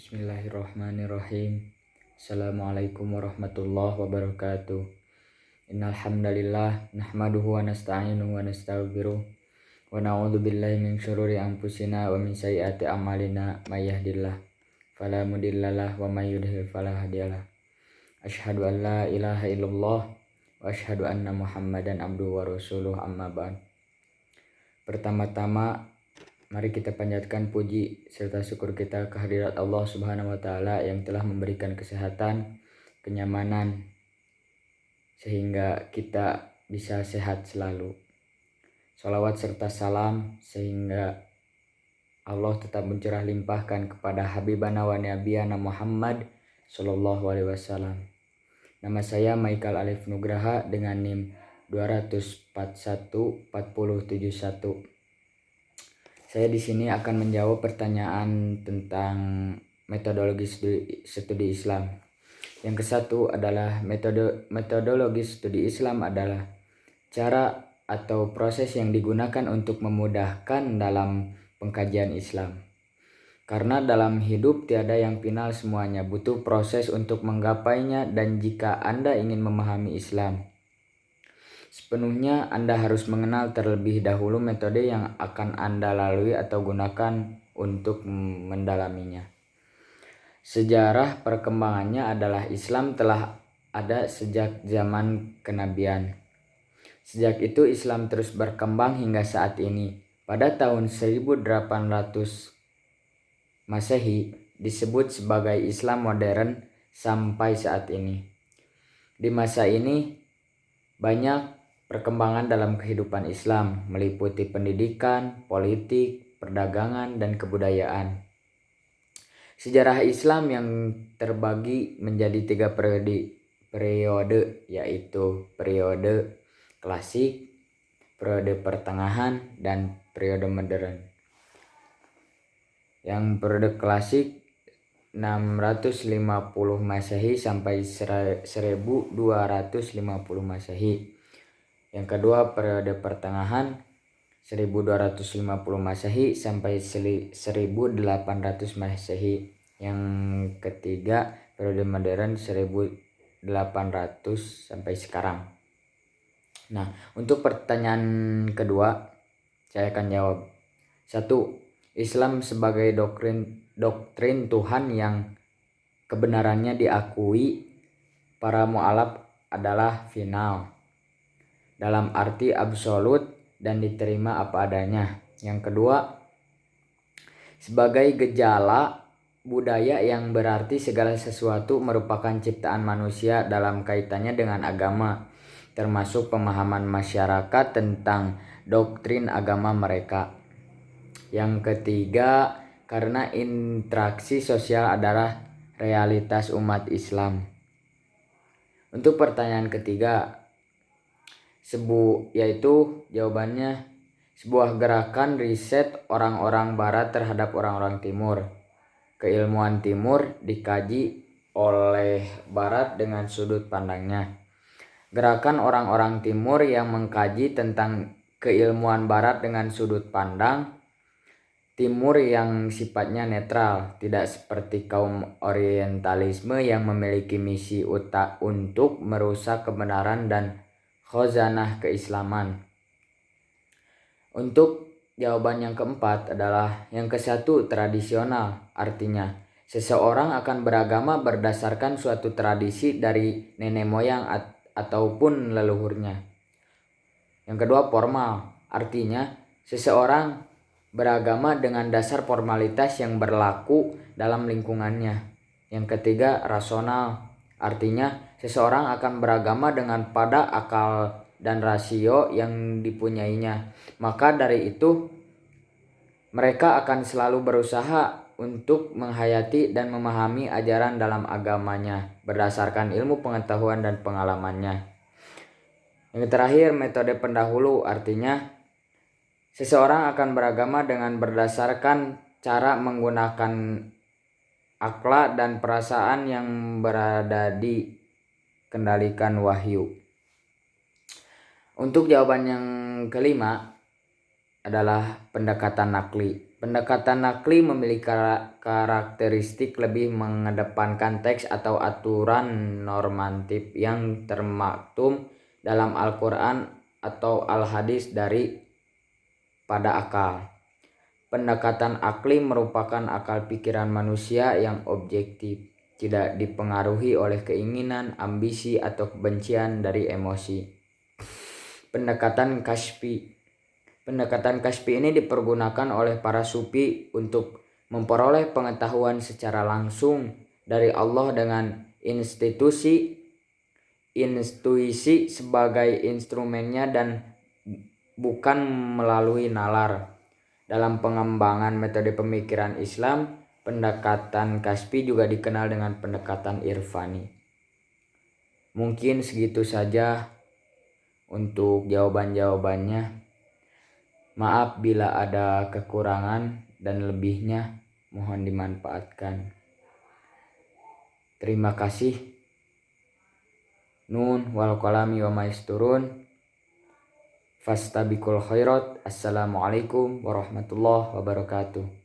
Bismillahirrahmanirrahim. Assalamualaikum warahmatullahi wabarakatuh. Innal hamdalillah nahmaduhu wa nasta'inuhu wa nastaghfiruh wa na'udzu billahi min syururi anfusina wa min sayyiati a'malina may yahdihillahu fala mudhillalah wa may yudhlil fala hadiyalah. Asyhadu an la ilaha illallah wa asyhadu anna Muhammadan abduhu wa rasuluh, amma ba'd. Pertama-tama mari kita panjatkan puji serta syukur kita kehadirat Allah Subhanahu wa taala yang telah memberikan kesehatan, kenyamanan sehingga kita bisa sehat selalu. Shalawat serta salam sehingga Allah tetap mencurah limpahkan kepada Habibana wa Nabiyana Muhammad sallallahu alaihi wasallam. Nama saya Michael Alif Nugraha dengan NIM 2414071. Saya di sini akan menjawab pertanyaan tentang metodologi studi Islam. Yang kesatu adalah metodologi studi Islam adalah cara atau proses yang digunakan untuk memudahkan dalam pengkajian Islam. Karena dalam hidup tiada yang final, semuanya butuh proses untuk menggapainya, dan jika Anda ingin memahami Islam sepenuhnya, Anda harus mengenal terlebih dahulu metode yang akan Anda lalui atau gunakan untuk mendalaminya. Sejarah perkembangannya adalah Islam telah ada sejak zaman kenabian. Sejak itu Islam terus berkembang hingga saat ini. Pada tahun 1800 Masehi disebut sebagai Islam modern sampai saat ini. Di masa ini banyak perkembangan dalam kehidupan Islam, meliputi pendidikan, politik, perdagangan, dan kebudayaan. Sejarah Islam yang terbagi menjadi 3 periode, yaitu periode klasik, periode pertengahan, dan periode modern. Yang periode klasik 650 Masehi sampai 1250 Masehi. Yang kedua periode pertengahan 1250 Masehi sampai 1800 Masehi. Yang ketiga periode modern 1800 sampai sekarang. Nah, untuk pertanyaan kedua saya akan jawab. 1. Islam sebagai doktrin Tuhan yang kebenarannya diakui para mu'alaf adalah final, dalam arti absolut dan diterima apa adanya. Yang kedua, sebagai gejala budaya yang berarti segala sesuatu merupakan ciptaan manusia dalam kaitannya dengan agama, termasuk pemahaman masyarakat tentang doktrin agama mereka. Yang ketiga, karena interaksi sosial adalah realitas umat Islam. Untuk pertanyaan ketiga, yaitu jawabannya sebuah gerakan riset orang-orang barat terhadap orang-orang timur. Keilmuan timur dikaji oleh barat dengan sudut pandangnya. Gerakan orang-orang timur yang mengkaji tentang keilmuan barat dengan sudut pandang timur yang sifatnya netral, tidak seperti kaum orientalisme yang memiliki misi untuk merusak kebenaran dan khazanah keislaman. Untuk jawaban yang keempat adalah yang kesatu, tradisional. Artinya seseorang akan beragama berdasarkan suatu tradisi dari nenek moyang ataupun leluhurnya. Yang kedua, formal. Artinya seseorang beragama dengan dasar formalitas yang berlaku dalam lingkungannya. Yang ketiga, rasional. Artinya seseorang akan beragama dengan pada akal dan rasio yang dipunyainya. Maka dari itu mereka akan selalu berusaha untuk menghayati dan memahami ajaran dalam agamanya berdasarkan ilmu pengetahuan dan pengalamannya. Yang terakhir, metode pendahulu. Artinya seseorang akan beragama dengan berdasarkan cara menggunakan akal dan perasaan yang berada di kendalikan wahyu. Untuk jawaban yang kelima adalah pendekatan nakli. Pendekatan nakli memiliki karakteristik lebih mengedepankan teks atau aturan normatif yang termaktum dalam Al-Quran atau Al-Hadis pada akal. Pendekatan akli merupakan akal pikiran manusia yang objektif, tidak dipengaruhi oleh keinginan, ambisi, atau kebencian dari emosi. Pendekatan kasfi. Pendekatan kasfi ini dipergunakan oleh para sufi untuk memperoleh pengetahuan secara langsung dari Allah dengan intuisi sebagai instrumennya dan bukan melalui nalar. Dalam pengembangan metode pemikiran Islam, pendekatan kasfi juga dikenal dengan pendekatan irfani. Mungkin segitu saja untuk jawaban-jawabannya. Maaf bila ada kekurangan dan lebihnya, mohon dimanfaatkan. Terima kasih. Nun wal qalami wa ma yasturun. Fastabiqul khairat. Assalamualaikum warahmatullahi wabarakatuh.